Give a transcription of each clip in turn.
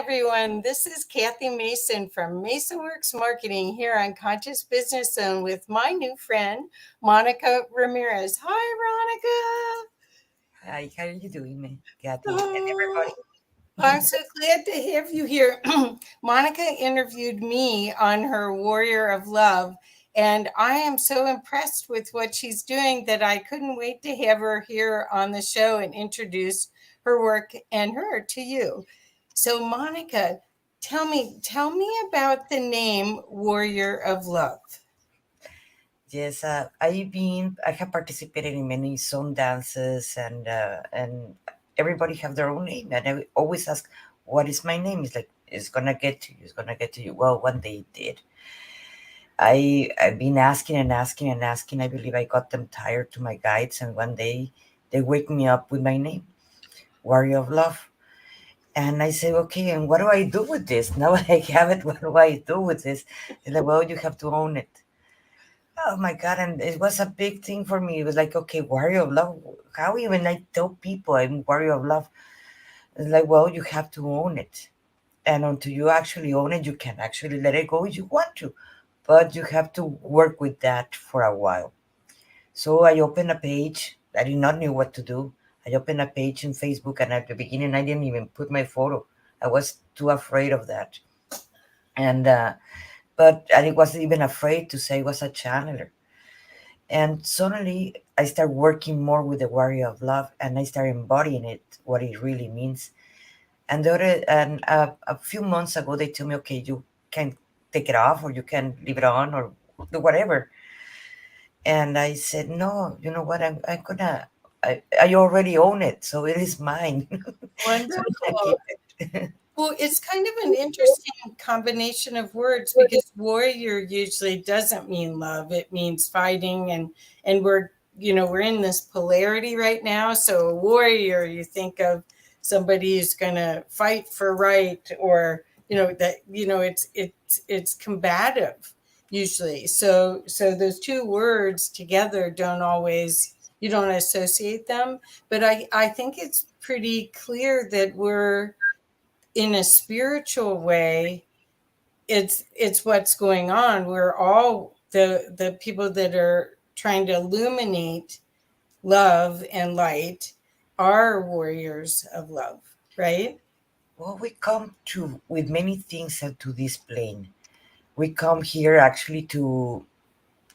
everyone. This is Kathy Mason from MasonWorks Marketing here on Conscious Business Zone with my new friend, Monica Ramirez. Hi, Hi, how are you doing, Kathy, and Monica. everybody? I'm so glad to have you here. Monica interviewed me on her Warrior of Love, and I am so impressed with what she's doing that I couldn't wait to have her here on the show and introduce her work and her to you. So, Monica, tell me about the name Warrior of Love. Yes, I have participated in many song dances, and everybody have their own name, and I always ask, "What is my name?" It's like it's gonna get to you. It's gonna get to you. Well, one day it did. I've been asking and asking and asking. I believe I got them tired to my guides, and one day they wake me up with my name, Warrior of Love. And I say, okay, and what do I do with this? Now I have it. What do I do with this? It's like, well, you have to own it. Oh my God. And it was a big thing for me. It was like, okay, warrior of love. How even I tell people I'm warrior of love? It's like, well, you have to own it. And until you actually own it, you can actually let it go if you want to. But you have to work with that for a while. So I opened a page. I did not know what to do. I opened a page in Facebook, and at the beginning, I didn't even put my photo. I was too afraid of that. And but I wasn't even afraid to say I was a channeler. And suddenly I start working more with the warrior of love, and I start embodying it, what it really means. And a few months ago, they told me, okay, you can take it off, or you can leave it on, or do whatever. And I said, no, you know what? I'm gonna. I already own it, so it is mine. So I Wonderful. keep it. Well, it's kind of an interesting combination of words because warrior usually doesn't mean love. It means fighting and we're in this polarity right now. So a warrior, you think of somebody who's going to fight for right or that it's combative usually. So those two words together don't always you don't associate them, but I think it's pretty clear that we're in a spiritual way. It's what's going on. We're all the people that are trying to illuminate love and light are warriors of love, right? Well, we come to with many things to this plane. We come here actually to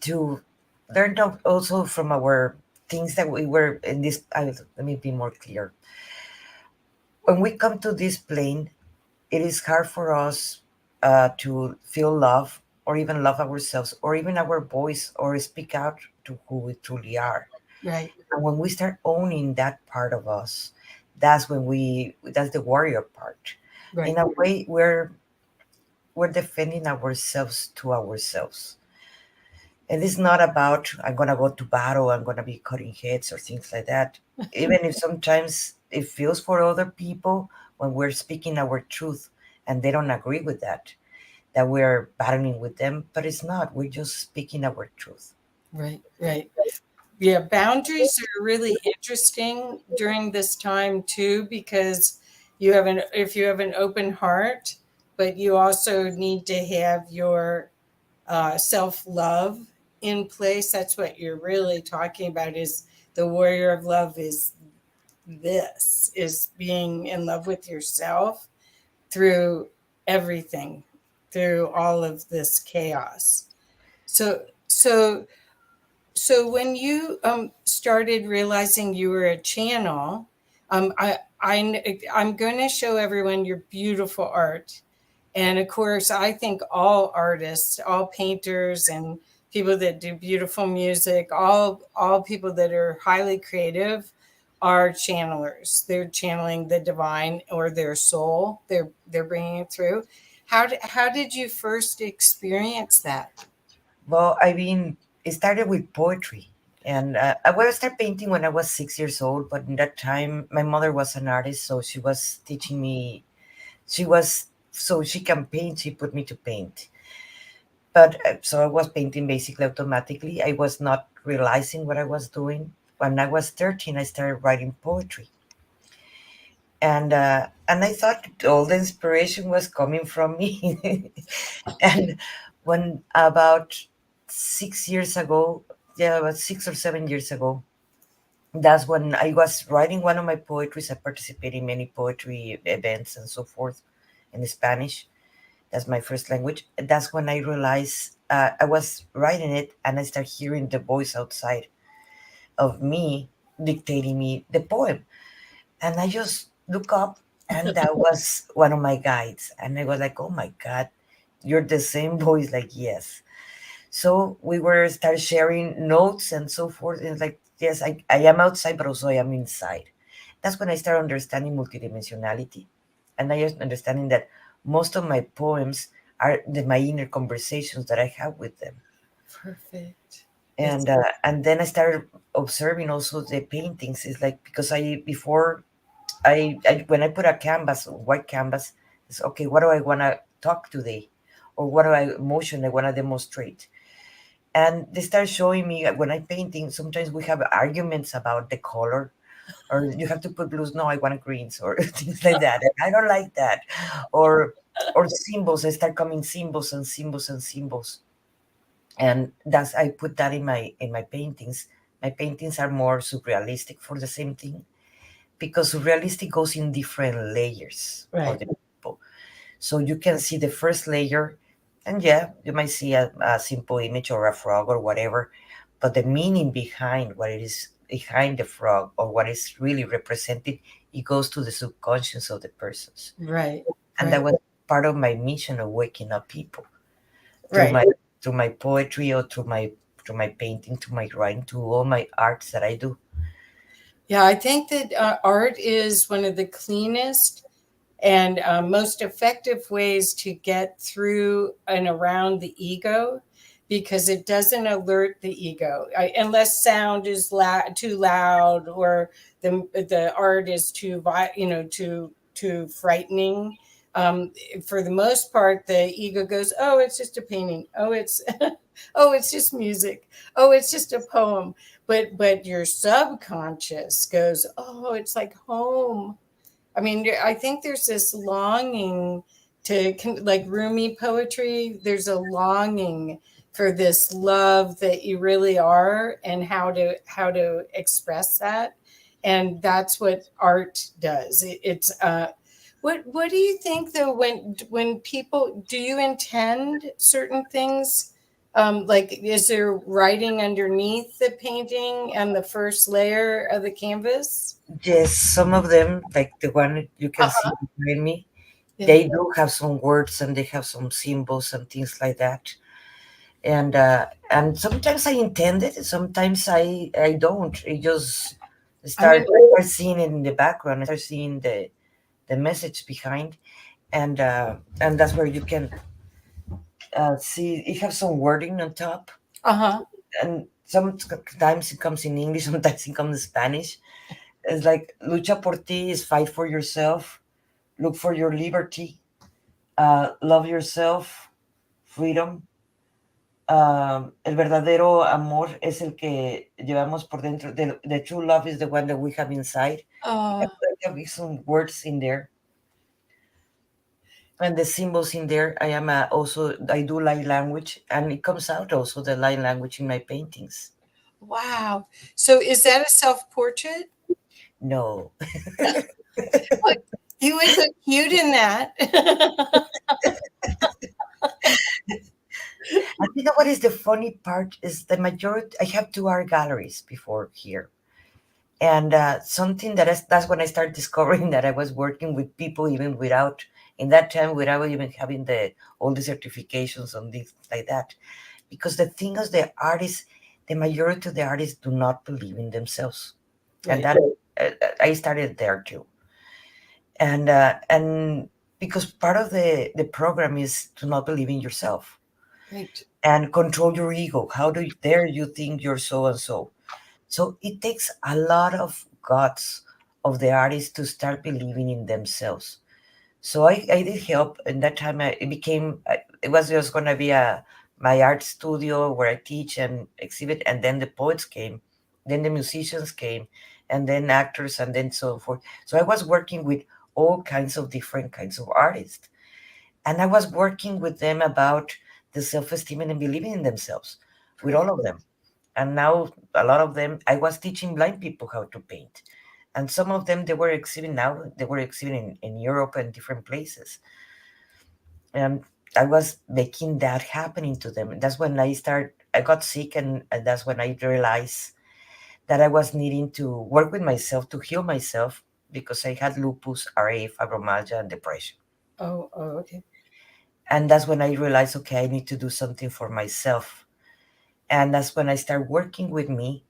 learn also from our things that we were in this. Let me be more clear. When we come to this plane, it is hard for us to feel love or even love ourselves or even our voice or speak out to who we truly are. Right. And when we start owning that part of us, that's the warrior part. In Right. a way, we're defending ourselves to ourselves. And it's not about I'm gonna go to battle, I'm gonna be cutting heads or things like that. Even if sometimes it feels for other people when we're speaking our truth and they don't agree with that we're battling with them, but it's not. We're just speaking our truth. Right. Right. Yeah, boundaries are really interesting during this time too because if you have an open heart, but you also need to have your self-love in place. That's what you're really talking about is the warrior of love is being in love with yourself through everything, through all of this chaos. So so so when you started realizing you were a channel, I'm going to show everyone your beautiful art. And of course, I think all artists, all painters and people that do beautiful music, all people that are highly creative are channelers. They're channeling the divine or their soul. They're bringing it through. How did you first experience that? Well, I mean, it started with poetry. And I started painting when I was 6 years old, but in that time, my mother was an artist, so she was teaching me. So she can paint, she put me to paint. But so I was painting basically automatically. I was not realizing what I was doing. When I was 13, I started writing poetry. And I thought all the inspiration was coming from me. And when about 6 years ago, yeah, about 6 or 7 years ago, that's when I was writing one of my poetries. I participate in many poetry events and so forth in Spanish. That's my first language. That's when I realized I was writing it, and I start hearing the voice outside of me dictating me the poem. And I just look up, and that was one of my guides. And I was like, oh my God, you're the same voice. Like, yes. So we were start sharing notes and so forth. And it's like, yes, I am outside, but also I am inside. That's when I started understanding multidimensionality. And I just understanding that most of my poems are my inner conversations that I have with them. Perfect. It's And then I started observing also the paintings. It's like, because I before I when I put a canvas, white canvas, it's okay. What do I want to talk today, or what do I emotion I want to demonstrate? And they start showing me when I'm painting. Sometimes we have arguments about the color, or you have to put blues. No, I want greens, or things like that. And I don't like that, or symbols. I start coming symbols and symbols and symbols, and that's I put that in my paintings. My paintings are more surrealistic for the same thing, because surrealistic goes in different layers of right. the people. So you can see the first layer, and yeah, you might see a simple image or a frog or whatever, but the meaning behind what it is behind the frog, or what is really represented, it goes to the subconscious of the persons. Right. And that Right. was part of my mission of waking up people through Right. my poetry, or through my painting, to my writing, to all my arts that I do. Yeah, I think that art is one of the cleanest and most effective ways to get through and around the ego, because it doesn't alert the ego unless sound is too loud, or the art is too frightening. For the most part, the ego goes, oh, it's just a painting, oh, it's oh, it's just music, oh, it's just a poem. But your subconscious goes, oh, it's like home. I mean, I think there's this longing like Rumi poetry, there's a longing for this love that you really are, and how to express that. And that's what art does. What do you think though, when people, do you intend certain things? Like, is there writing underneath the painting and the first layer of the canvas? Yes, some of them, like the one you can see Uh-huh. behind me, Yeah. they do have some words, and they have some symbols and things like that. And sometimes I intend it, sometimes I don't. I just I'm gonna start seeing it in the background. I start seeing the message behind, and that's where you can see it have some wording on top, uh-huh. and sometimes it comes in English, sometimes it comes in Spanish. It's like lucha por ti is fight for yourself, look for your liberty, love yourself, freedom. El verdadero amor es el que llevamos por dentro. The true love is the one that we have inside. Uh, There have some words in there, and the symbols in there. I am also, I do light language, and it comes out also the light language in my paintings. wow. So is that a self-portrait? No. Look, you would look cute in that. And you know what is the funny part is the majority. I have two art galleries before here, and something that's when I started discovering that I was working with people even without, in that time, without even having the all the certifications and things like that. Because the thing is, the majority of the artists do not believe in themselves, and Right, that I started there too. And because part of the program is to not believe in yourself right, and control your ego. How do you, dare you think you're so and so? So it takes a lot of guts of the artist to start believing in themselves. So I did help. And that time it became, it was just going to be my art studio where I teach and exhibit. And then the poets came, then the musicians came. and then actors, and then so forth. So I was working with all kinds of different kinds of artists, and I was working with them about the self-esteem and believing in themselves, with all Great. of them. And now a lot of them, I was teaching blind people how to paint, and some of them they were exhibiting in Europe and different places, and I was making that happening to them. That's when I got sick, and that's when I realized that I was needing to work with myself to heal myself, because I had lupus, RA, fibromyalgia, and depression. Oh, okay. And that's when I realized, okay, I need to do something for myself. And that's when I start working with me,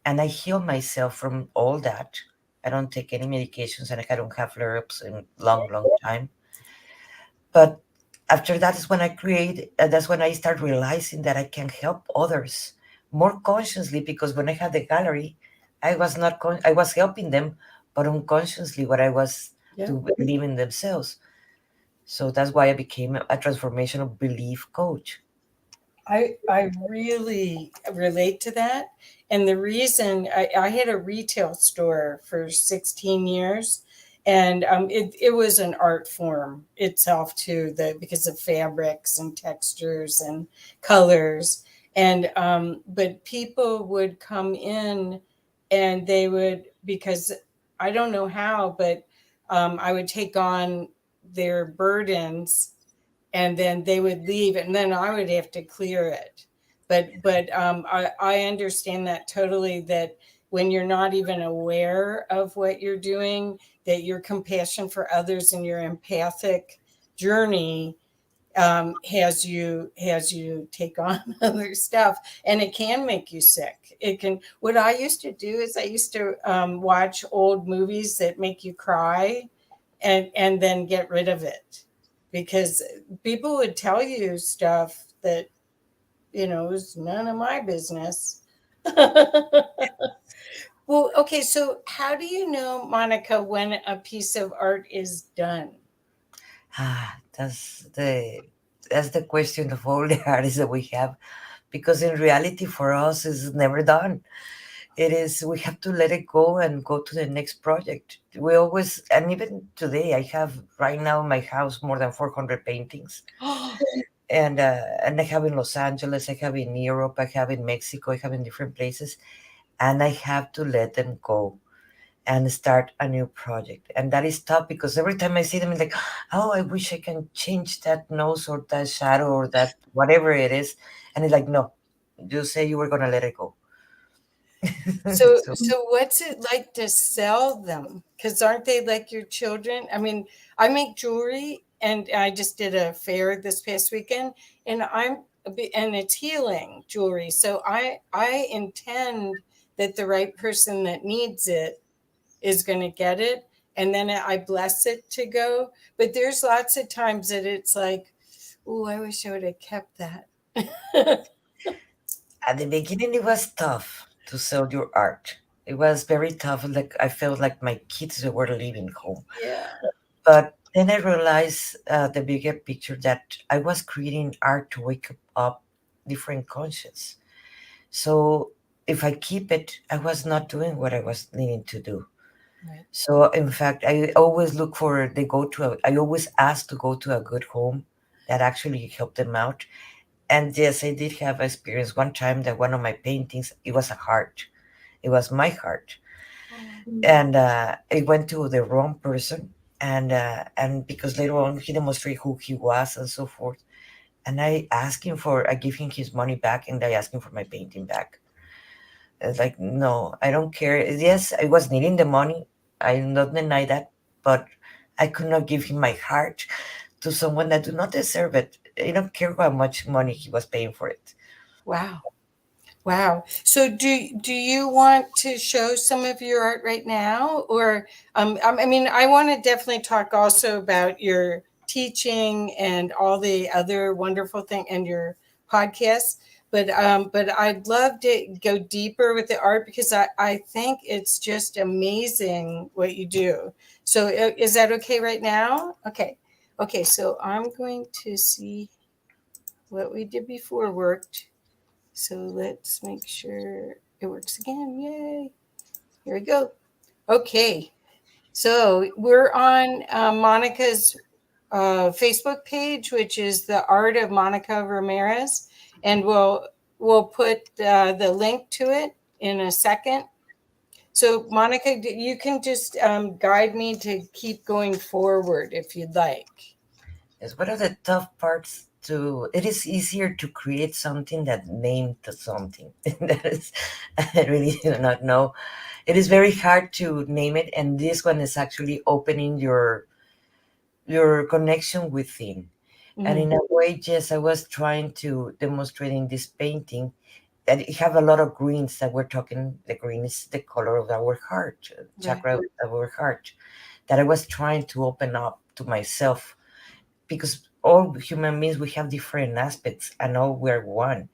and I heal myself from all that. I don't take any medications, and I don't have flare-ups in long, long time. But after that is when I create, that's when I start realizing that I can help others more consciously, because when I had the gallery, I was not, I was helping them, but unconsciously what I was Yeah. to believe in themselves. So that's why I became a transformational belief coach. I really relate to that. And the reason I had a retail store for 16 years, and it was an art form itself too, because of fabrics and textures and colors. And but people would come in and they would, because I don't know how, but I would take on their burdens, and then they would leave, and then I would have to clear it. But I understand that totally, that when you're not even aware of what you're doing, that your compassion for others and your empathic journey has you take on other stuff, and it can make you sick. It can. What I used to do is I used to watch old movies that make you cry, and then get rid of it, because people would tell you stuff that is none of my business. Well, okay, so how do you know, Monica, when a piece of art is done? Ah, that's the question of all the artists that we have, because in reality for us it's never done. It is, we have to let it go and go to the next project. We always, and even today I have right now in my house more than 400 paintings, and I have in Los Angeles, I have in Europe, I have in Mexico, I have in different places, and I have to let them go and start a new project. And that is tough, because every time I see them, it's like, oh, I wish I can change that nose or that shadow or that whatever it is. And it's like, no, you say you were gonna let it go. So, So so what's it like to sell them? Because aren't they like your children? I mean, I make jewelry, and I just did a fair this past weekend, and and it's healing jewelry. So I intend that the right person that needs it is going to get it, and then I bless it to go. But there's lots of times that it's like, oh, I wish I would have kept that. at the beginning, it was tough to sell your art. It was very tough. Like I felt like my kids were leaving home. Yeah. But then I realized the bigger picture, that I was creating art to wake up different conscience. So if I keep it, I was not doing what I was needing to do. Right. So in fact, I always look for they go to a, I always ask to go to a good home that actually helped them out. And yes, I did have experience one time that one of my paintings, it was a heart. It was my heart, Oh, and it went to the wrong person. And because later on he demonstrated who he was and so forth. And I give him his money back, and I asked him for my painting back. It's like, no, I don't care. Yes, I was needing the money. I not deny that, but I could not give him my heart to someone that do not deserve it. I don't care how much money he was paying for it. wow. Wow. So do you want to show some of your art right now, or I mean, I want to definitely talk also about your teaching and all the other wonderful thing, and your podcast, but I'd love to go deeper with the art, because I think it's just amazing what you do. So is that okay right now? Okay. Okay, so I'm going to see what we did before worked. So let's make sure it works again. Yay. Here we go. Okay, so we're on Monica's Facebook page, which is the Art of Monica Ramirez, and we'll put the link to it in a second. So, Monica, you can just guide me to keep going forward if you'd like. Yes, what are the tough parts to? It is easier to create something than name to something. That is, I really do not know. It is very hard to name it, and this one is actually opening your connection within. And Mhm. in a way, yes, I was trying to demonstrate in this painting that it have a lot of greens that we're talking. The green is the color of our heart, Right. chakra of our heart. That I was trying to open up to myself because all human beings we have different aspects and all we're one.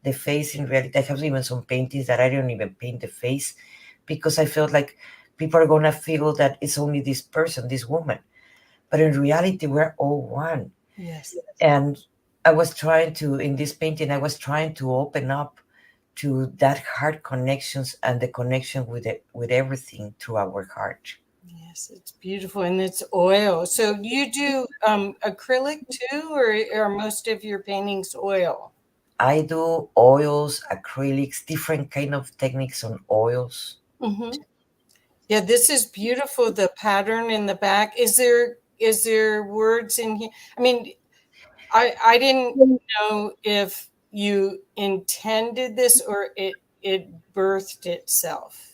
The face in reality, I have even some paintings that I don't even paint the face because I felt like people are gonna feel that it's only this person, this woman. But in reality, we're all one. Yes. And I was trying to, in this painting, I was trying to open up to that heart connections and the connection with it, with everything through our heart. Yes, it's beautiful and it's oil. So you do acrylic too, or are most of your paintings oil? I do oils, acrylics, different kind of techniques on oils. Hmm. Yeah, this is beautiful. The pattern in the back. Is there words in here? I mean, I didn't know if you intended this or it birthed itself.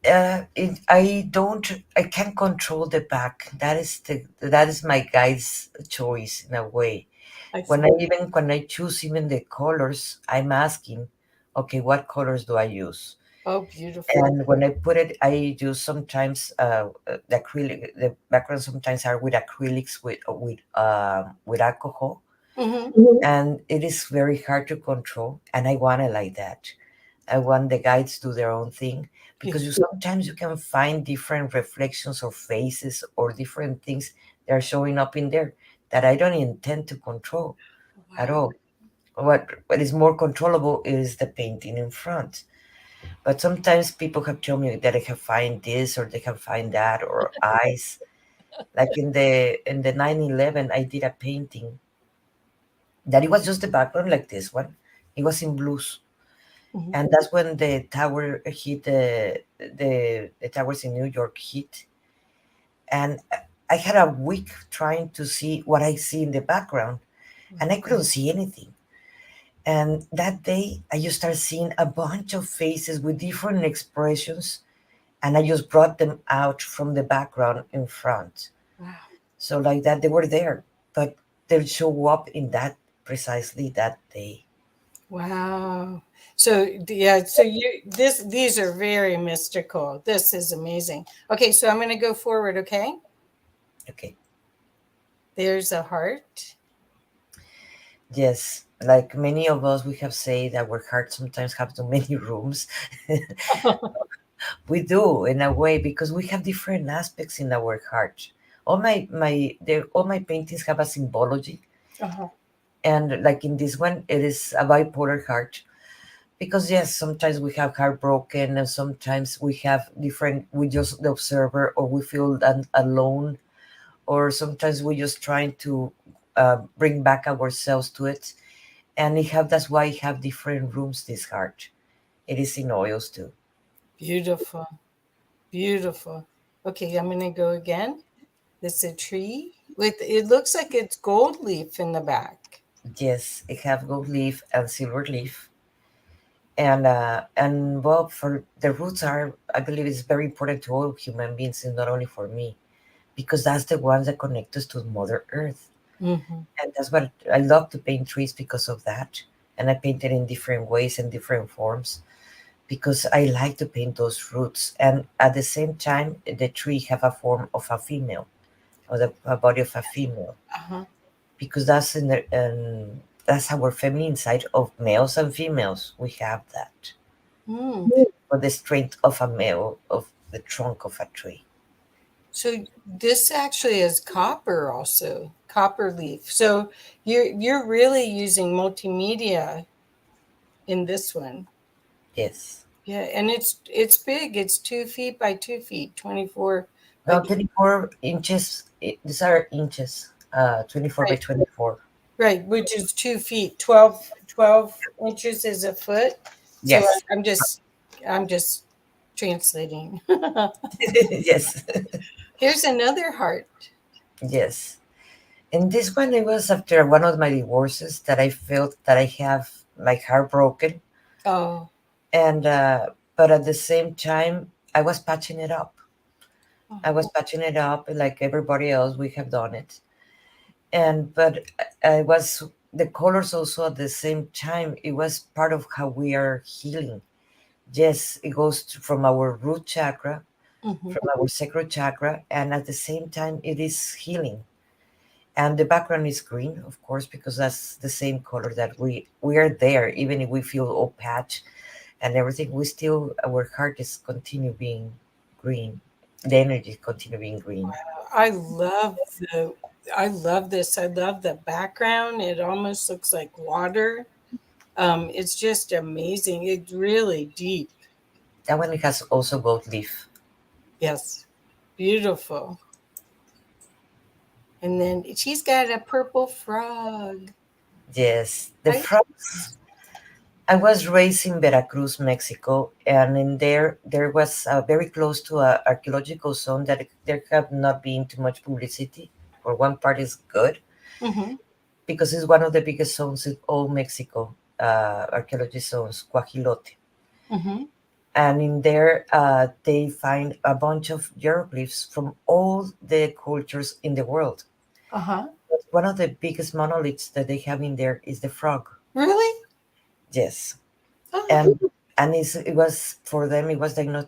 I don't, I can't control the back. That is my guide's choice in a way. I When see. I choose even the colors, I'm asking, okay, what colors do I use? Oh, beautiful. And when I put it, I use sometimes the acrylic. The background sometimes are with acrylics with alcohol, Hmm. and it is very hard to control. And I want it like that. I want the guides to do their own thing Yeah. because sometimes you can find different reflections or faces or different things that are showing up in there that I don't intend to control at Wow. all. What is more controllable is the painting in front. But sometimes people have told me that they can find this or they can find that or eyes. Like in the 9/11, I did a painting that it was just the background like this one. It was in blues, Mhm. and that's when the tower hit the towers in New York hit, and I had a week trying to see what I see in the background, and I couldn't see anything. And that day, I just started seeing a bunch of faces with different expressions, and I just brought them out from the background in front. Wow. So like that, they were there, but they'll show up in that precisely that day. Wow. So yeah, so these are very mystical. This is amazing. Okay, so I'm going to go forward, okay? Okay. There's a heart. Yes, like many of us, we have said that our heart sometimes have too many rooms. We do in a way because we have different aspects in our heart. All my paintings have a symbology, Uh-huh. and like in this one, it is a bipolar heart because yes, sometimes we have heartbroken, and sometimes we have different. We just the observer, or we feel alone, or sometimes we just trying to bring back ourselves to it. And it have that's why it have different rooms. This heart, it is in oils too. Beautiful. Beautiful. Okay, I'm going to go again. It's a tree with it looks like it's gold leaf in the back. Yes, it have gold leaf and silver leaf, and well, for the roots are, I believe, it's very important to all human beings, and not only for me, because that's the ones that connect us to Mother Earth. Hmm. And that's what I love to paint trees because of that. And I paint it in different ways and different forms because I like to paint those roots. And at the same time, the tree have a form of a female, or the a body of a female, Uh-huh. because that's our feminine side of males and females. We have that Mm. for the strength of a male of the trunk of a tree. So this actually is copper also, copper leaf. So you're really using multimedia in this one. Yes. Yeah, and it's big. It's 2 feet by 2 feet, 24 by No, 24 inches. These are inches. 24 by right, 24. right, which is 2 feet. 12 inches is a foot. So Yes. I'm just translating. Yes. Here's another heart. Yes. And this one, it was after one of my divorces that I felt that I have my heart broken. Oh, And, but at the same time, I was patching it up. I was oh, patching it up like everybody else. We have done it. But I was, the colors also at the same time, it was part of how we are healing. Yes, it goes from our root chakra, hmm, from our sacral chakra, and at the same time, it is healing. And the background is green, of course, because that's the same color that we are there. Even if we feel all patch and everything, we still, our heart is continue being green. The energy continue being green. I love the I love this. I love the background. It almost looks like water. It's just amazing. It's really deep. That one has also gold leaf. Yes, beautiful. And then she's got a purple frog. Yes, the I frogs. I was raised in Veracruz, Mexico, and in there was very close to a archaeological zone that there have not been too much publicity. For one part, is good mm-hmm, because it's one of the biggest zones in all Mexico, archaeology zones, Cuajilote. mm-hmm, And in there, they find a bunch of hieroglyphs from all the cultures in the world. uh-huh. But one of the biggest monoliths that they have in there is the frog. Really? Yes, Oh, and it was for them. It was like not.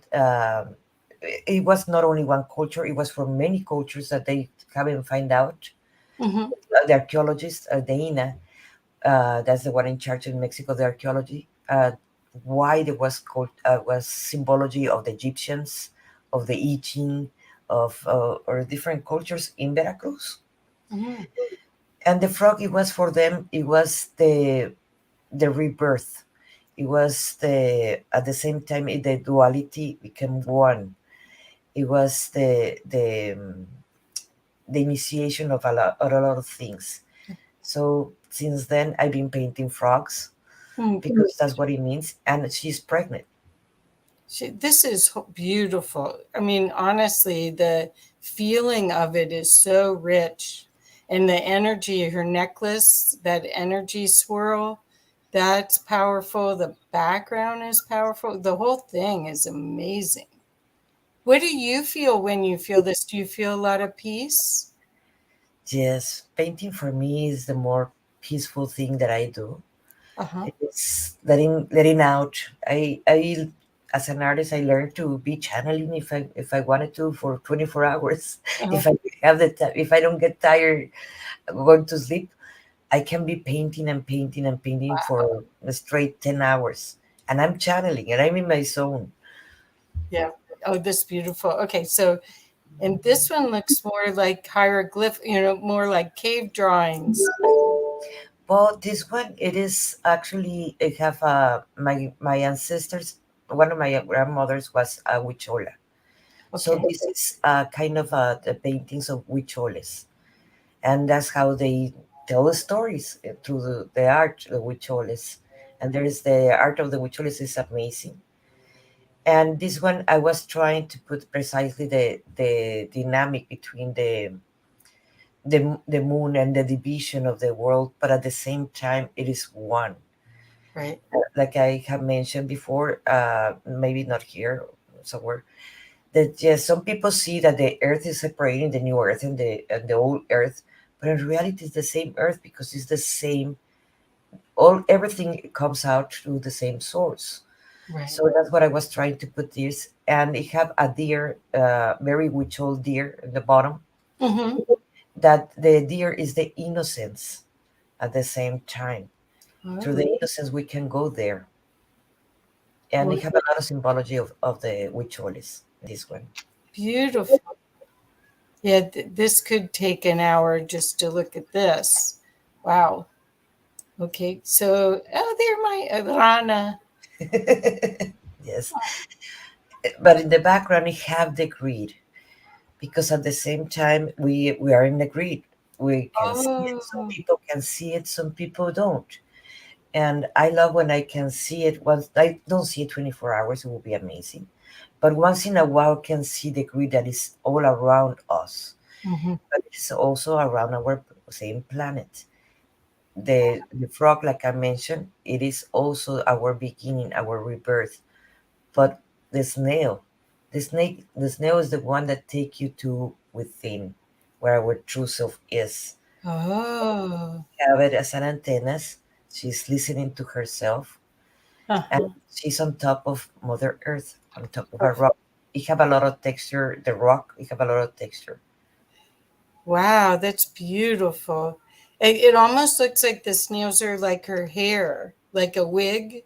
It was not only one culture. It was from many cultures that they haven't find out. mm-hmm, The archaeologists, the INA, that's the one in charge in Mexico, the archaeology. Why there was called was symbology of the Egyptians, of the I Ching, of or different cultures in Veracruz. mm-hmm. And the frog, it was for them. It was the rebirth. It was the at the same time the duality became one. It was the initiation of a lot of things. So since then, I've been painting frogs Hmm. because that's what it means. And she's pregnant. This is beautiful. I mean, honestly, the feeling of it is so rich. And the energy, her necklace, that energy swirl, that's powerful. The background is powerful. The whole thing is amazing. What do you feel when you feel this? Do you feel a lot of peace? Yes, painting for me is the more peaceful thing that I do. Uh-huh. It's letting out. I as an artist, I learned to be channeling if I wanted to for 24 hours. Uh-huh. If I have the time, if I don't get tired going to sleep, I can be painting and painting and painting for a straight 10 hours. And I'm channeling and I'm in my zone. Yeah. Oh, this beautiful. Okay, so and this one looks more like hieroglyph, more like cave drawings. Well, this one, it is actually, I have my ancestors, one of my grandmothers was a huichola. So Okay. this is kind of the paintings of huicholes. And that's how they tell the stories through the art, the huicholes. And there is the art of the huicholes is amazing. And this one, I was trying to put precisely the dynamic between the moon and the division of the world, but at the same time, it is one. Right. Like I have mentioned before, maybe not here, somewhere, that yes, some people see that the Earth is separating the new Earth and the old Earth, but in reality, it's the same Earth because it's the same. All everything comes out through the same source. Right. So that's what I was trying to put this, and it have a deer, very witch old deer at the bottom. Mm-hmm. That the deer is the innocence at the same time. Through Oh, the innocence, we can go there, and well, it have a lot of symbology of the witcholis. This one. beautiful. Yeah, this could take an hour just to look at this. Wow. Okay. So, oh, there my Rana. Yes, but in the background we have the greed, because at the same time we are in the greed. We can see it. Some Oh. people can see it. Some people don't. And I love when I can see it. Once I don't see it 24 hours, it will be amazing. But once in a while, can see the greed that is all around us, Mhm. but it's also around our same planet. The frog, like I mentioned, it is also our beginning, our rebirth. But the snail, the snail is the one that take you to within, where our true self is. Oh. Have it as an antennas. She's listening to herself, and Uh-huh. she's on top of Mother Earth, on top of a Perfect. rock. It have a lot of texture. The rock, it have a lot of texture. Wow, that's beautiful. It almost looks like the snails are like her hair, like a wig,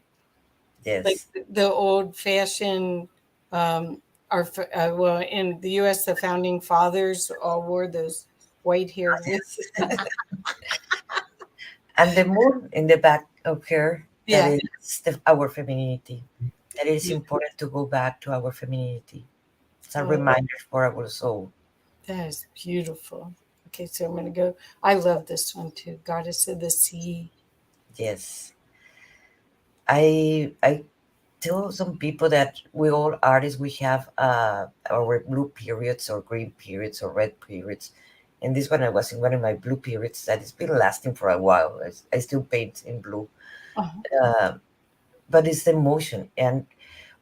like Yes. the old fashioned. Well, in the U.S., the founding fathers all wore those white haired wigs. Yes. And the moon in the back of her, that Yeah, is our femininity. That it is important to go back to our femininity. It's a oh, reminder for our soul. that is beautiful. Okay, so I'm gonna go. I love this one too. Goddess of the Sea. Yes. I tell some people that we all artists, we have our blue periods or green periods or red periods. And this one, I was in one of my blue periods that has been lasting for a while. I still paint in blue. Uh-huh. Uh, but it's the emotion. And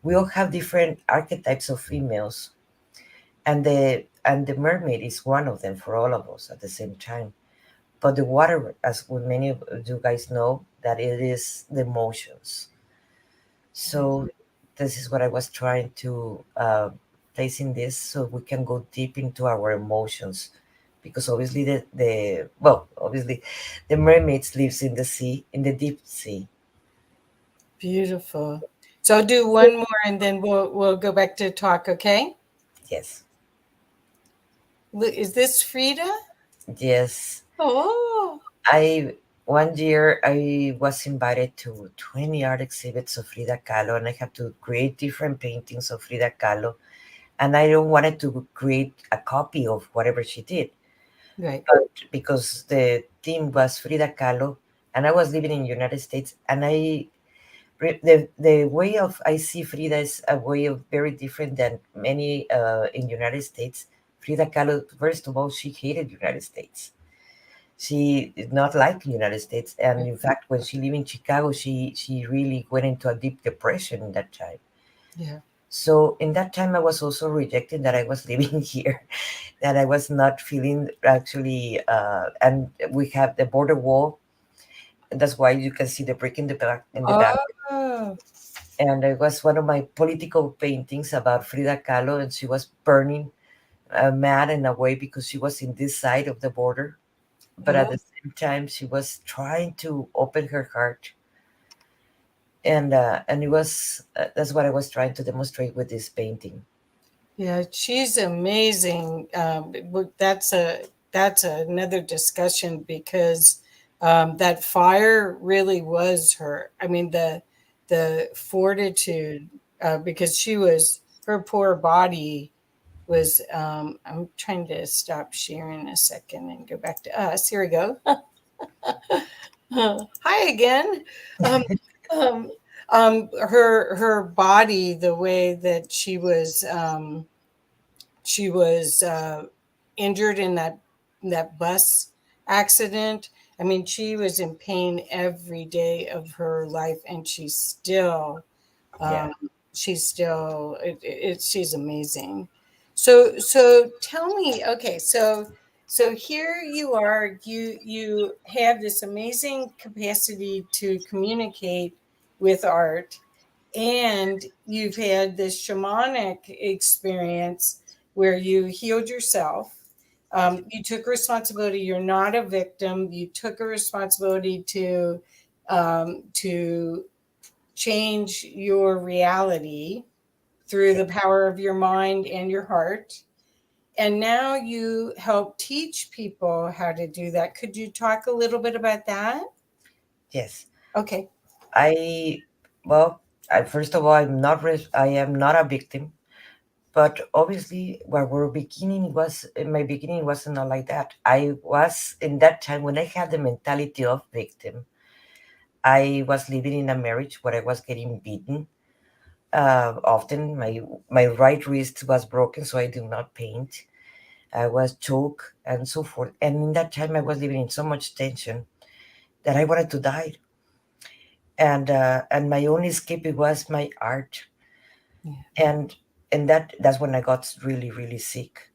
we all have different archetypes of females. And the mermaid is one of them for all of us at the same time. But the water, as many of you guys know, that it is the emotions. So this is what I was trying to place in this, so we can go deep into our emotions, because obviously obviously the mermaids lives in the sea, in the deep sea. Beautiful. So I'll do one more and then we'll go back to talk, okay? Yes, Is this Frida? yes. Oh, I One year I was invited to 20 art exhibits of Frida Kahlo, and I had to create different paintings of Frida Kahlo, and I don't wanted to create a copy of whatever she did, right. but because the theme was Frida Kahlo, and I was living in United States, and the way of I see Frida is a way of very different than many in United States. Frida Kahlo, first of all, she hated United States. She did not like the United States, and Right. in fact, when she lived in Chicago, she really went into a deep depression in that time. Yeah. So in that time, I was also rejecting that I was living here, that I was not feeling actually. And we have the border wall, and that's why you can see the brick in the back. Oh, And it was one of my political paintings about Frida Kahlo, and she was burning, mad in a way because she was in this side of the border, but at oh, the same time, she was trying to open her heart, and it was that's what I was trying to demonstrate with this painting. yeah. She's amazing. That's another discussion because that fire really was her. I mean, the fortitude because she was her poor body was. I'm trying to stop sharing a second and go back to us. Here we go. Hi again. Um, um, her body, the way that she was injured in that bus accident. I mean, she was in pain every day of her life, and Yeah. um, she's amazing. So tell me, okay, so here you are, you have this amazing capacity to communicate with art, and you've had this shamanic experience where you healed yourself. You took responsibility. You're not a victim. You took a responsibility to change your reality through Yeah. the power of your mind and your heart. And now you help teach people how to do that. Could you talk a little bit about that? Yes. Okay. I well, First of all, I am not a victim. But obviously, where we're beginning was in my beginning wasn't not like that. I was in that time when I had the mentality of victim. I was living in a marriage where I was getting beaten. Often, my right wrist was broken, so I do not paint. I was choked and so forth. And in that time, I was living in so much tension that I wanted to die. And my only escape it was my art. Yeah. And that's when I got really really sick.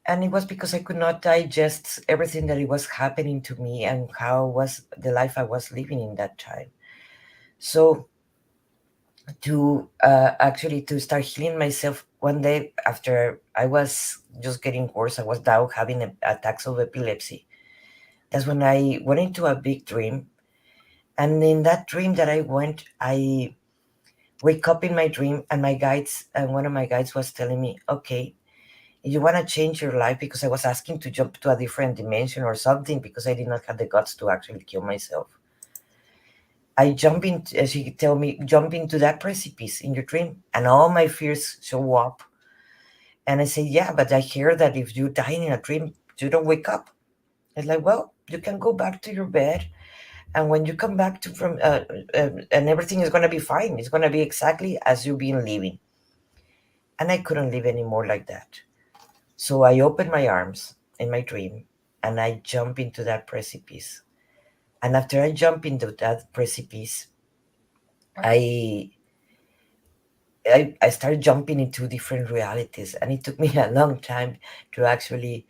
And it was because I could not digest everything that it was happening to me and how was the life I was living in that time. So to actually to start healing myself one day after I was just getting worse, I was now having attacks of epilepsy. That's when I went into a big dream, and in that dream that I went, I wake up in my dream, and my guides and one of my guides was telling me, okay, you want to change your life, because I was asking to jump to a different dimension or something because I did not have the guts to actually kill myself. I jump in, as she tell me, jump into that precipice in your dream, and all my fears show up. And I say, yeah, but I hear that if you die in a dream, you don't wake up. It's like, well, you can go back to your bed, and when you come back to from, and everything is gonna be fine. It's gonna be exactly as you've been living. And I couldn't live anymore like that. So I open my arms in my dream and I jump into that precipice. And after I jump into that precipice, I I started jumping into different realities, and it took me a long time to actually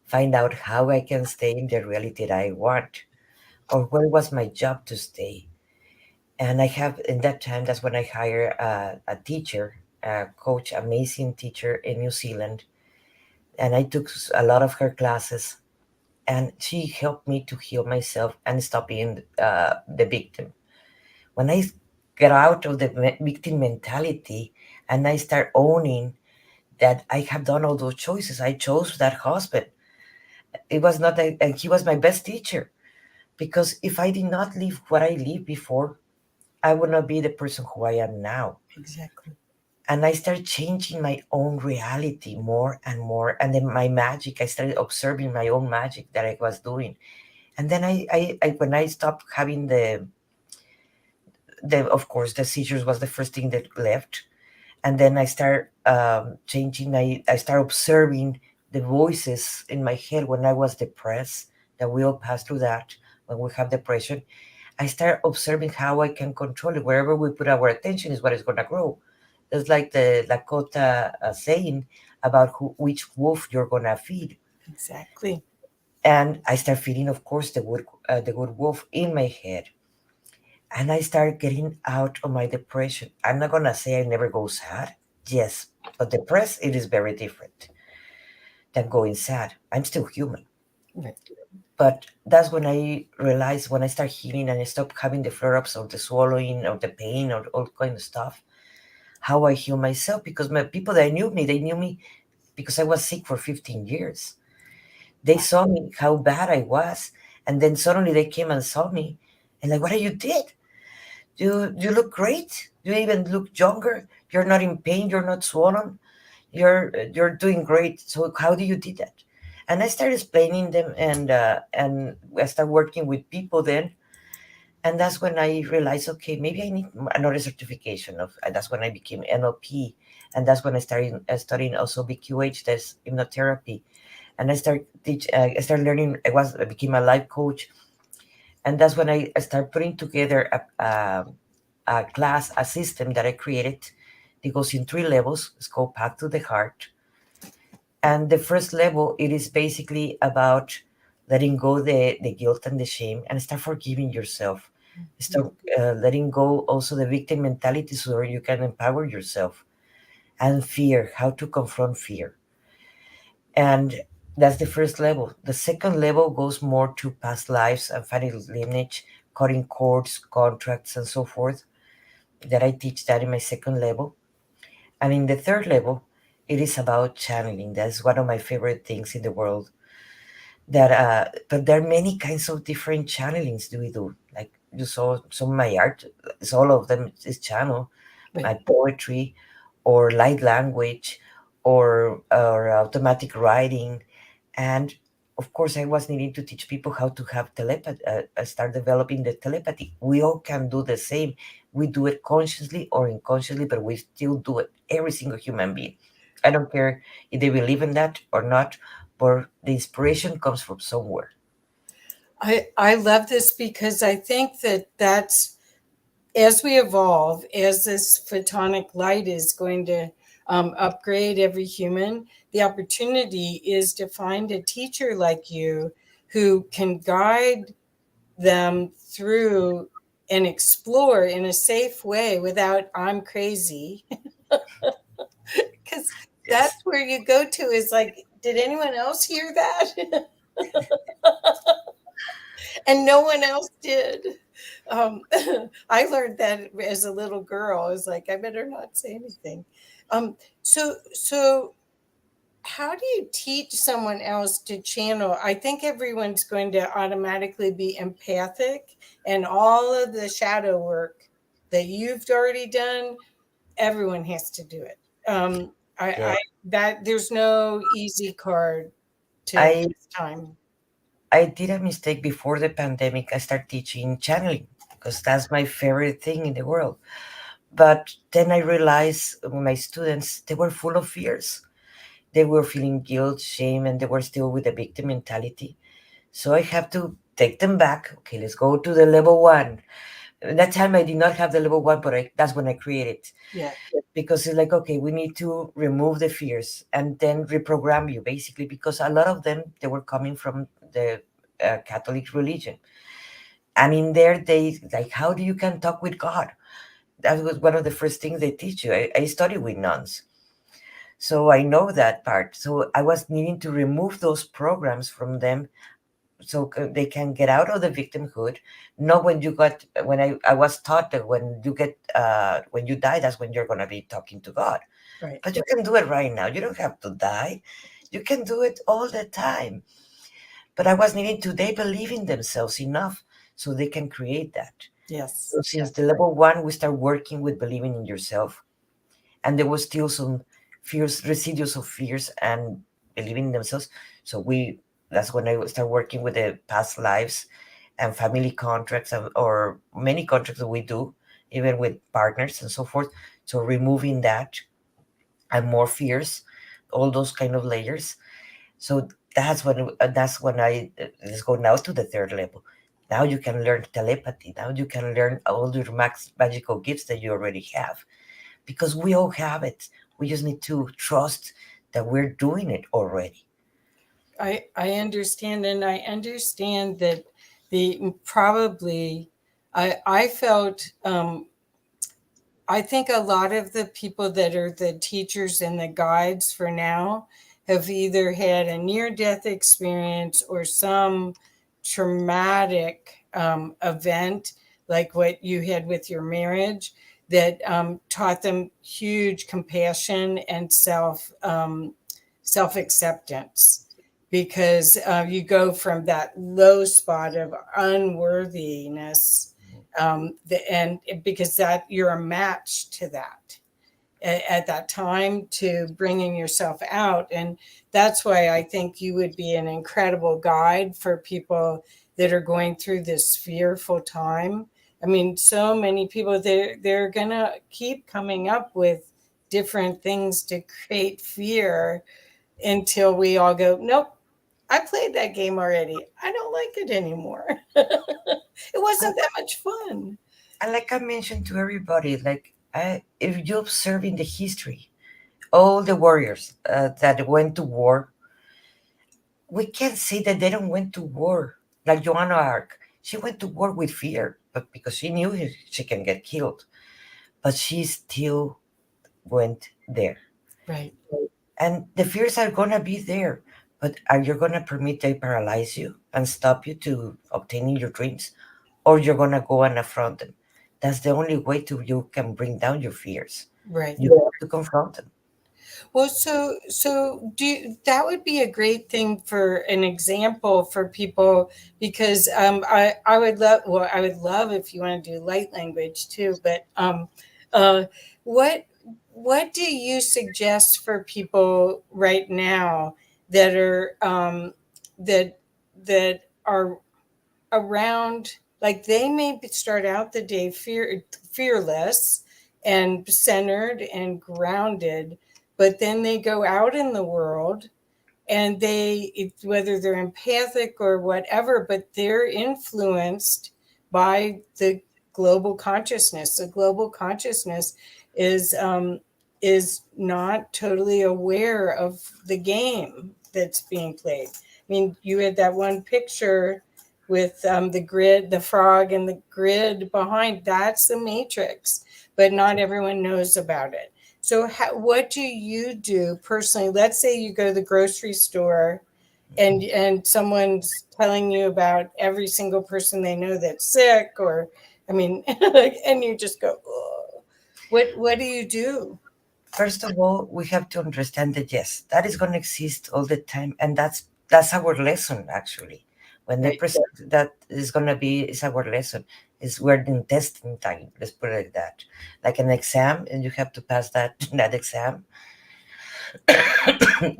find out how I can stay in the reality that I want, or where was my job to stay. And I have in that time, that's when I hire a teacher, a coach, amazing teacher in New Zealand, and I took a lot of her classes, and she helped me to heal myself and stop being the victim. When I get out of the victim mentality and I start owning that I have done all those choices, I chose that husband. It was not that, and he was my best teacher, because if I did not live what I lived before, I would not be the person who I am now. Exactly. And I started changing my own reality more and more. And then my magic, I started observing my own magic that I was doing. And then I when I stopped having the of course the seizures was the first thing that left. And then I start changing. I start observing the voices in my head when I was depressed, that we all pass through that when we have depression. I start observing how I can control it. Wherever we put our attention is what is going to grow. It's like the Lakota saying about which wolf you're going to feed. Exactly. And I start feeding, of course, the good wolf in my head. And I start getting out of my depression. I'm not gonna say I never go sad. Yes, but depressed it is very different than going sad. I'm still human. Right. But that's when I realized, when I start healing and I stop having the flare ups or the swallowing or the pain or all kind of stuff, how I heal myself, because my people that knew me, they knew me because I was sick for 15 years. They Wow. saw me how bad I was, and then suddenly they came and saw me and like, what are you did? You look great. You even look younger. You're not in pain. You're not swollen. You're doing great. So how do you do that? And I started explaining them, and I started working with people then. And that's when I realized, okay, maybe I need another certification of. And that's when I became NLP, and that's when I started studying also BQH, that's hypnotherapy. And I started learning. I became a life coach, and that's when I started putting together a class, a system that I created. It goes in three levels. It's called Path to the Heart. And the first level, it is basically about letting go the guilt and the shame and start forgiving yourself. Mhm. Start letting go also the victim mentality so you can empower yourself. And fear, how to confront fear. And that's the first level. The second level goes more to past lives and family lineage, cutting cords, contracts, and so forth. That I teach that in my second level. And in the third level, it is about channeling. That's one of my favorite things in the world. But there are many kinds of different channelings do we do. Like you saw some of my art. It's all of them is channel, my Right. poetry, or light language, or automatic writing, and of course I was needing to teach people how to have telepathy, start developing the telepathy. We all can do the same. We do it consciously or unconsciously, but we still do it, every single human being. I don't care if they believe in that or not, but the inspiration comes from somewhere. I love this because I think that that's as we evolve, as this photonic light is going to upgrade every human, the opportunity is to find a teacher like you who can guide them through and explore in a safe way without I'm crazy. Because Yes. that's where you go to is like, did anyone else hear that? And no one else did. Um, I learned that as a little girl. I was like, I better not say anything. So how do you teach someone else to channel? I think everyone's going to automatically be empathic, and all of the shadow work that you've already done, everyone has to do it. Yeah. I that there's no easy card to I this time. I did a mistake before the pandemic. I started teaching channeling because that's my favorite thing in the world. But then I realized my students, they were full of fears. They were feeling guilt, shame, and they were still with the victim mentality. So I have to take them back. Okay, let's go to the level one. At that time, I did not have the level one, but that's when I created, Yeah, because it's like, okay, we need to remove the fears and then reprogram you, basically, because a lot of them, they were coming from the Catholic religion. And in there, they like, how do you can talk with God? That was one of the first things they teach you. I studied with nuns, so I know that part. So I was needing to remove those programs from them, so they can get out of the victimhood. Not when you got, when I was taught that when you get when you die, that's when you're going to be talking to God. right. But you can do it right now. You don't have to die. You can do it all the time. But I was needing to, they believe in themselves enough so they can create that. Yes. So since the level one, we start working with believing in yourself, and there was still some fears, residues of fears and believing in themselves. So we, that's when I start working with the past lives and family contracts, or many contracts that we do, even with partners and so forth. So removing that and more fears, all those kind of layers. So that's when I, let's go now to the third level. Now you can learn telepathy. Now you can learn all your magical gifts that you already have, because we all have it. We just need to trust that we're doing it already. I understand, and I understand that the probably I felt I think a lot of the people that are the teachers and the guides for now have either had a near death experience or some traumatic event, like what you had with your marriage, that taught them huge compassion and self acceptance. Because you go from that low spot of unworthiness, and because that you're a match to that at that time, to bringing yourself out. And that's why I think you would be an incredible guide for people that are going through this fearful time. I mean, so many people, they're gonna keep coming up with different things to create fear until we all go, nope, I played that game already, I don't like it anymore. It And, wasn't that much fun. and like I mentioned to everybody, like if you observe in the history, all the warriors that went to war, we can't say that they don't went to war. Like Joanna Arc, she went to war with fear, but because she knew she can get killed, but she still went there. Right. And the fears are gonna be there, but are you gonna permit they paralyze you and stop you to obtaining your dreams, or you're gonna go and affront them? That's the only way to you can bring down your fears. Right. You have to confront them. Well, that would be a great thing for an example for people because I would love, well, I would love if you want to do light language too, but uh, what what do you suggest for people right now that are that that are around, like they may start out the day fearless and centered and grounded, but then they go out in the world and whether they're empathic or whatever, but they're influenced by the global consciousness. The global consciousness is not totally aware of the game that's being played. I mean, you had that one picture with the grid, the frog and the grid behind. That's the matrix, but not everyone knows about it. So, what do you do personally? Let's say you go to the grocery store and someone's telling you about every single person they know that's sick, or I mean, and you just go, oh. What do you do? First of all, we have to understand that yes, that is going to exist all the time, and that's our lesson actually. When they Right. present that is going to be is our lesson. Is we're in testing time. Let's put it like that, like an exam, and you have to pass that that exam.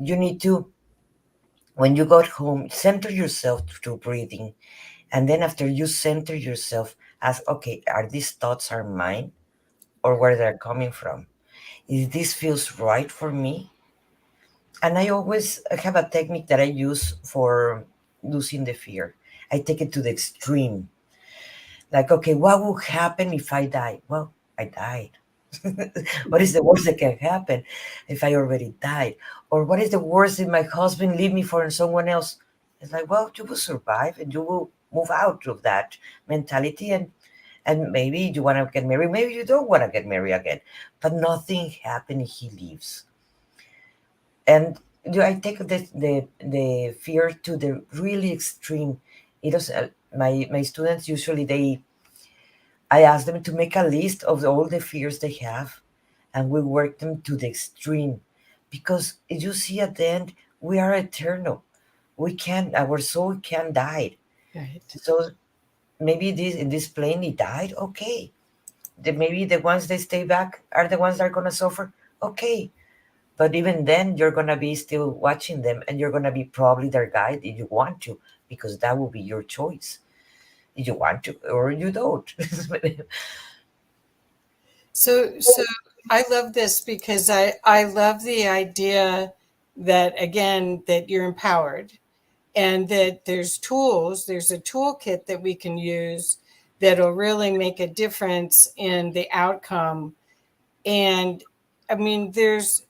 You need to, when you go home, center yourself through breathing, and then after you center yourself, ask, okay, are these thoughts are mine or where they're coming from? Is this feels right for me? And I always have a technique that I use for losing the fear. I take it to the extreme. Like, okay, what would happen if I die? Well, I died. What is the worst that can happen if I already died? Or what is the worst if my husband leave me for someone else? It's like, well, you will survive and you will move out of that mentality, and maybe you want to get married, maybe you don't want to get married again, but nothing happened if he leaves. And I take the fear to the really extreme. It is my students usually they I ask them to make a list of all the fears they have, and we work them to the extreme, because you see at the end we are eternal. We can Our soul can die. Right. So maybe this in this plane he died. Okay, maybe the ones that stay back are the ones that are gonna suffer. Okay, but even then, you're gonna be still watching them, and you're gonna be probably their guide if you want to, because that will be your choice. If you want to, or you don't. So I love this because I love the idea that, again, that you're empowered and that there's a toolkit that we can use that'll really make a difference in the outcome. And I mean, there's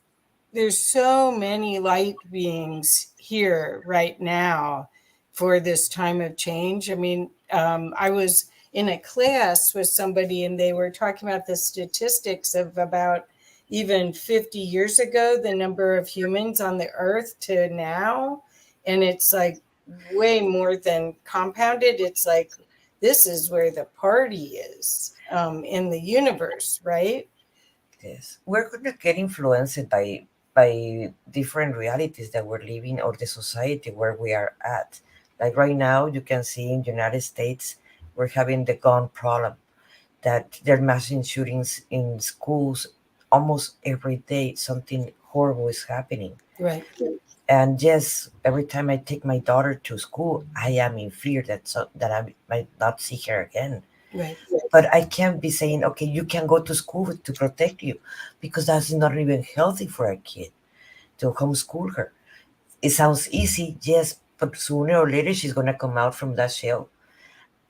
so many light beings here right now for this time of change. I mean, I was in a class with somebody and they were talking about the statistics of about even 50 years ago, the number of humans on the earth to now. And it's like way more than compounded. It's like this is where the party is in the universe, right? Yes, we're gonna get influenced by different realities that we're living, or the society where we are at. Like right now, you can see in the United States, we're having the gun problem. That there are mass shootings in schools almost every day. Something horrible is happening. Right, And yes, every time I take my daughter to school, I am in fear that I might not see her again. right, But I can't be saying, okay, you can go to school to protect you, because that's not even healthy for a kid to homeschool her. It sounds easy, yes, but sooner or later she's gonna come out from that shell,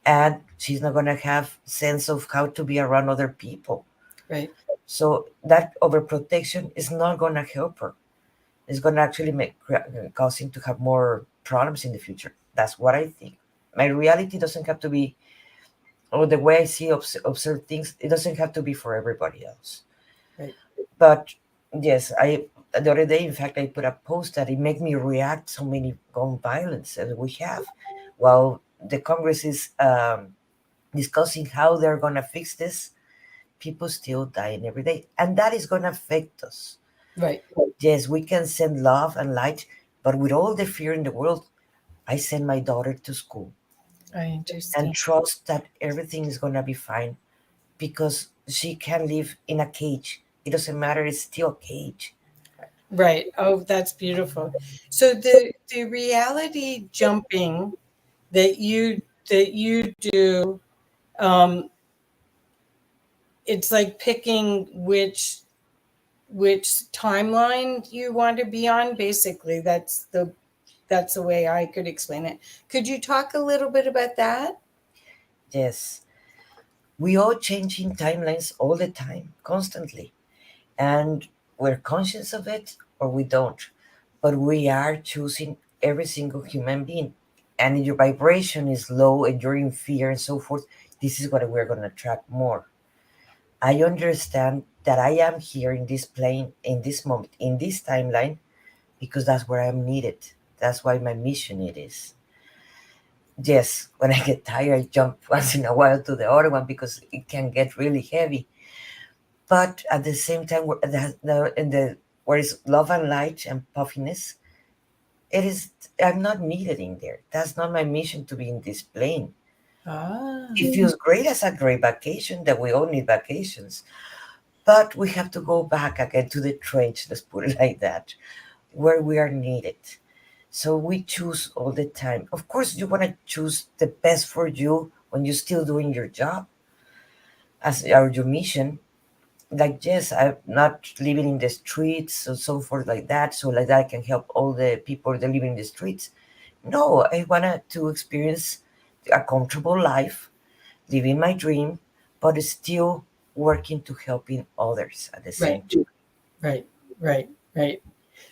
and she's not gonna have sense of how to be around other people. right. So that overprotection is not gonna help her. It's gonna actually cause him to have more problems in the future. That's what I think. My reality doesn't have to be, or the way I see observe things, it doesn't have to be for everybody else. Right. But yes, I the other day, in fact, I put a post that it made me react so many gun violence that we have, while the Congress is discussing how they're gonna fix this. People still dying every day, and that is gonna affect us. Right. Yes, we can send love and light, but with all the fear in the world, I send my daughter to school I and understand. trust that everything is gonna be fine because she can live in a cage. It doesn't matter, it's still a cage. Right. Oh, that's beautiful. So the reality jumping that you do, um, it's like picking which timeline you want to be on. Basically, that's the way I could explain it. Could you talk a little bit about that? Yes. We all changing timelines all the time, constantly. And we're conscious of it or we don't. But we are choosing every single human being. And if your vibration is low and you're in fear and so forth, this is what we're going to attract more. I understand that I am here in this plane, in this moment, in this timeline, because that's where I'm needed. That's why my mission it is. Yes, when I get tired, I jump once in a while to the other one because it can get really heavy. But at the same time, in the where is love and light and puffiness, it is. I'm not needed in there. That's not my mission to be in this plane. Ah, It feels great as a great vacation. That we all need vacations, but we have to go back again to the trench. Let's put it like that, where we are needed. So we choose all the time. Of course, you want to choose the best for you when you're still doing your job as or your mission. Like yes, I'm not living in the streets and so forth like that. So like that, I can help all the people that live in the streets. No, I wanted to experience a comfortable life, living my dream, but still working to helping others at the right, same time. right, right, right.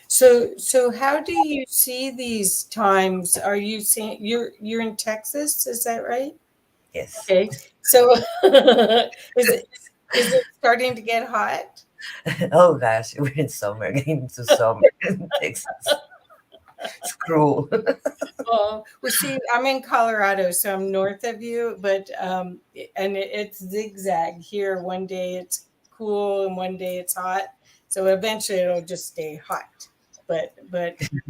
So how do you see these times? Are you seeing you're in Texas? Is that right? Yes. Okay. So is it starting to get hot? Oh gosh, we're in summer, getting into summer in Texas. It's cruel. Oh, well, see, I'm in Colorado, so I'm north of you, but and it's zigzag here. One day it's cool, and one day it's hot. So eventually it'll just stay hot. But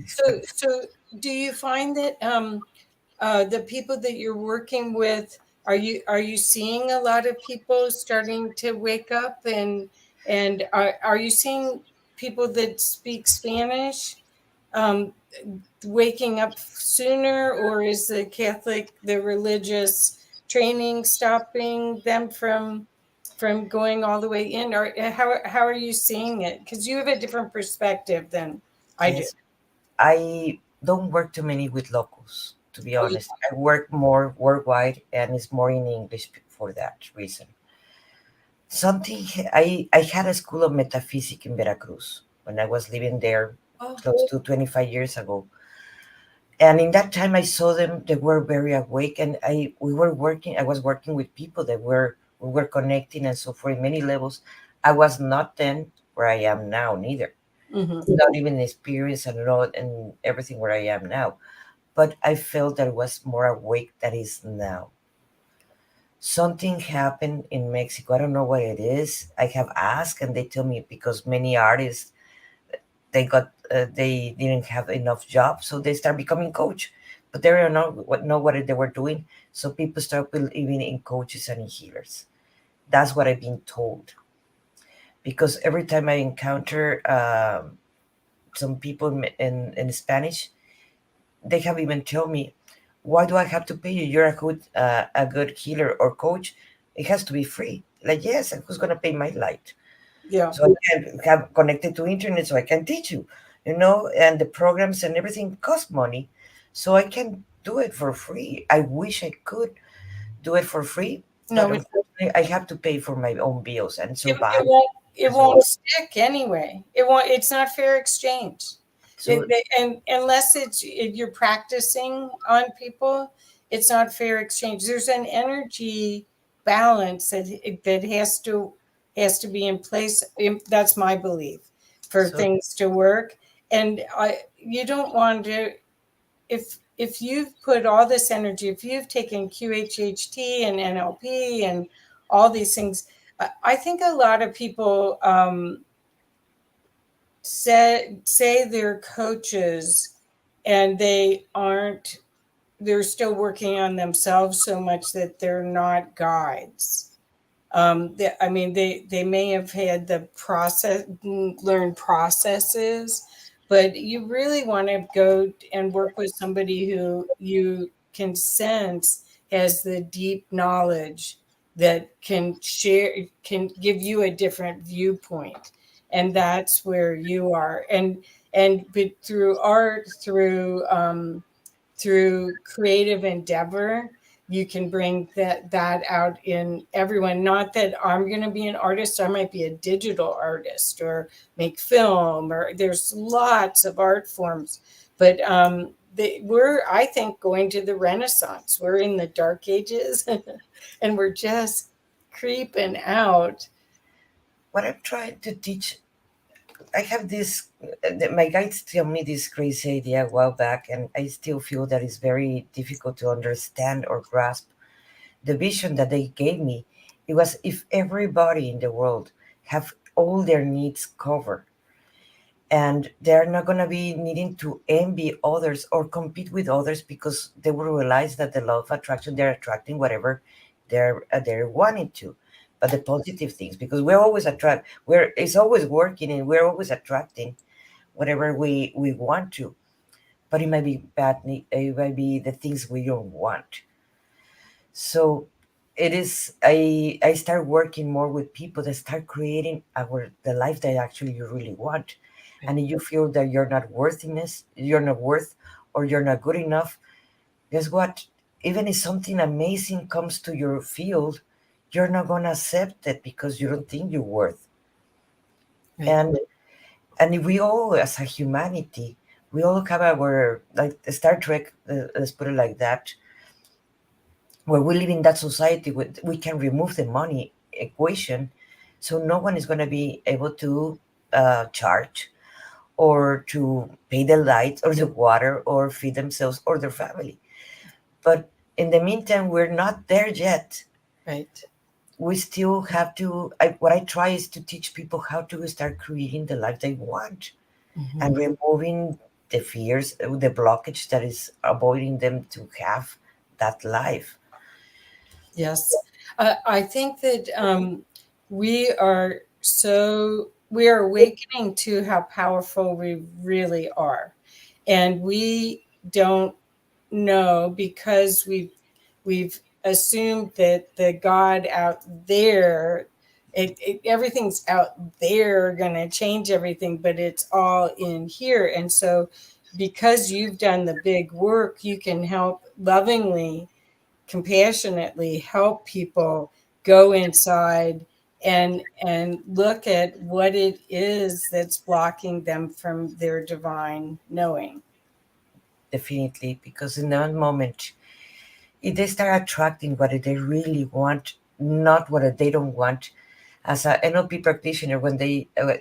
so do you find that the people that you're working with, are you seeing a lot of people starting to wake up, and are you seeing people that speak Spanish um, waking up sooner, or is the religious training stopping them from going all the way in, or how are you seeing it? Because you have a different perspective than I do. Yes, I don't work too many with locals, to be honest. I work more worldwide and it's more in English for that reason. Something I had a school of metaphysics in Veracruz when I was living there Oh, close to 25 years ago. And in that time I saw them, they were very awake and I was working with people that were we were connecting and so forth in many levels. I was not then where I am now neither. hmm, Not even experience and all and everything where I am now. But I felt that I was more awake than is now. Something happened in Mexico. I don't know what it is. I have asked, and they tell me because many artists they didn't have enough jobs, so they start becoming coach. But they don't know what they were doing. So people start believing in coaches and in healers. That's what I've been told. Because every time I encounter some people in Spanish, they have even told me, "Why do I have to pay you? You're a good healer or coach. It has to be free." Like yes, and who's gonna pay my light? yeah. So I can have connected to internet, so I can teach you, and the programs and everything cost money, so I can do it for free. I wish I could do it for free, but No, unfortunately, I have to pay for my own bills and it survive won't it as well. won't stick anyway. It's not fair exchange. So, And unless you're practicing on people, it's not fair exchange. There's an energy balance that has to be in place. That's my belief for so, things to work. And you don't want to, if you've put all this energy, if you've taken QHHT and NLP and all these things, I think a lot of people say they're coaches and they're still working on themselves so much that they're not guides. I mean, they may have had the learned processes, but you really want to go and work with somebody who you can sense has the deep knowledge that can give you a different viewpoint, and that's where you are. But through art, through creative endeavor, you can bring that out in everyone. Not that I'm going to be an artist, I might be a digital artist or make film, or there's lots of art forms. But we're, I think, going to the Renaissance. We're in the Dark Ages and we're just creeping out. What I'm trying to teach, I have this, my guides tell me this crazy idea a while back, and I still feel that it's very difficult to understand or grasp. The vision that they gave me, it was if everybody in the world have all their needs covered, and they're not going to be needing to envy others or compete with others, because they will realize that the law of attraction, they're attracting whatever they're wanting to. But the positive things, because we're always attract, we're it's always working, and we're always attracting whatever we want to. But it might be bad, it might be the things we don't want. So it is, I start working more with people that start creating the life that actually you really want. And if you feel that you're not worth, or you're not good enough, guess what? Even if something amazing comes to your field, you're not gonna accept it because you don't think you're worth. Right. And if we all, as a humanity, we all have our, like Star Trek, let's put it like that, where we live in that society, we can remove the money equation, so no one is going to be able to charge or to pay the light or the water or feed themselves or their family. But in the meantime, we're not there yet. Right. We still have to, what I try is to teach people how to start creating the life they want, and Mhm. removing the fears, the blockage that is avoiding them to have that life. Yes. I think that we are awakening to how powerful we really are. And we don't know because we've assumed that the God out there, everything's out there going to change everything, but it's all in here. And so because you've done the big work, you can help lovingly, compassionately help people go inside and look at what it is that's blocking them from their divine knowing. Definitely, because in that moment, if they start attracting what they really want, not what they don't want. As an NLP practitioner, when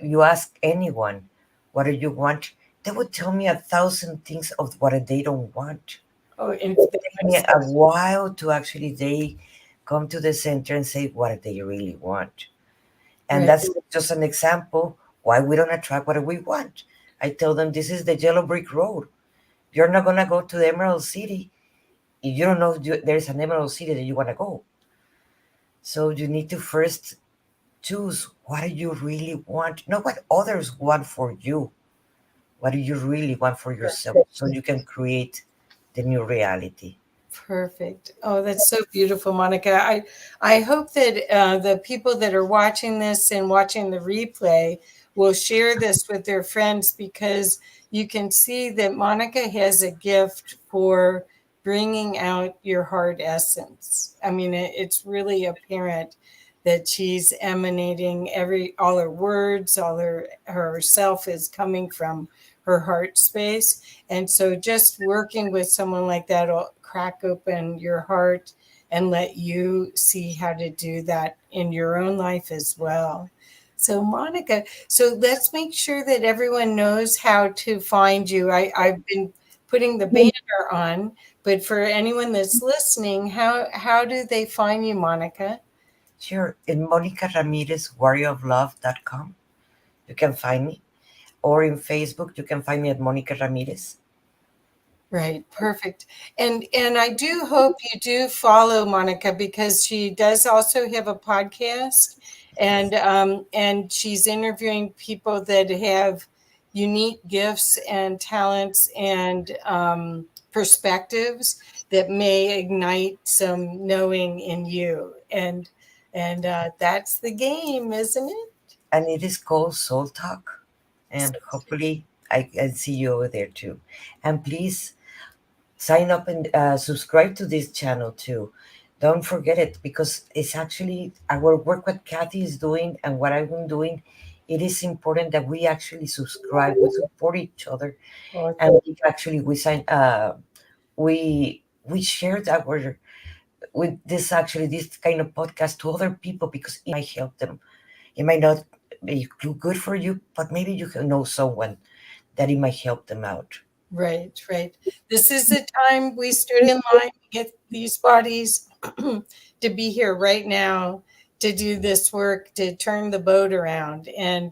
you ask anyone, what do you want? They would tell me 1,000 things of what they don't want. Oh, and It takes me a while to actually they come to the center and say what they really want. And right, that's just an example why we don't attract what we want. I tell them this is the yellow brick road. You're not gonna go to the Emerald City if you don't know there's an Emerald City that you want to go. So you need to first choose what do you really want, not what others want for you. What do you really want for yourself, so you can create the new reality. perfect. Oh, that's so beautiful, Monica. I hope that the people that are watching this and watching the replay will share this with their friends, because you can see that Monica has a gift for bringing out your heart essence. I mean, it's really apparent that she's emanating all her words, all her self is coming from her heart space. And so just working with someone like that will crack open your heart and let you see how to do that in your own life as well. So, Monica, so let's make sure that everyone knows how to find you. I've been putting the banner on, but for anyone that's listening, how do they find you, Monica? Sure, in Monica Ramirez, warrioroflove.com, you can find me. or in Facebook, you can find me at Monica Ramirez. Right, perfect. And I do hope you do follow Monica because she does also have a podcast, and she's interviewing people that have unique gifts and talents and perspectives that may ignite some knowing in you. And that's the game, isn't it? And it is called Soul Talk. And hopefully, I see you over there too. And please sign up and subscribe to this channel too. Don't forget it, because it's actually our work, what Kathy is doing and what I've been doing. It is important that we actually subscribe, we support each other, Oh, and we actually we sign we shared our with this actually this kind of podcast to other people, because it might help them. It might not be good for you, but maybe you can know someone that it might help them out. right, right. This is the time we stood in line to get these bodies to be here right now to do this work, to turn the boat around. And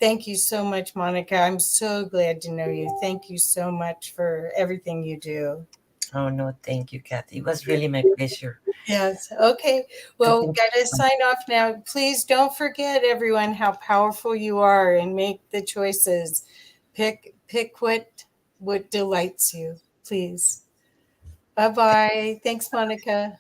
thank you so much, Monica. I'm so glad to know you. Thank you so much for everything you do. Oh no, thank you, Kathy. It was really my pleasure. Yes. Okay. Well, Talking to got to you. sign off now. Please don't forget, everyone, how powerful you are, and make the choices. Pick what delights you. Please. Bye bye. Thanks, Monica.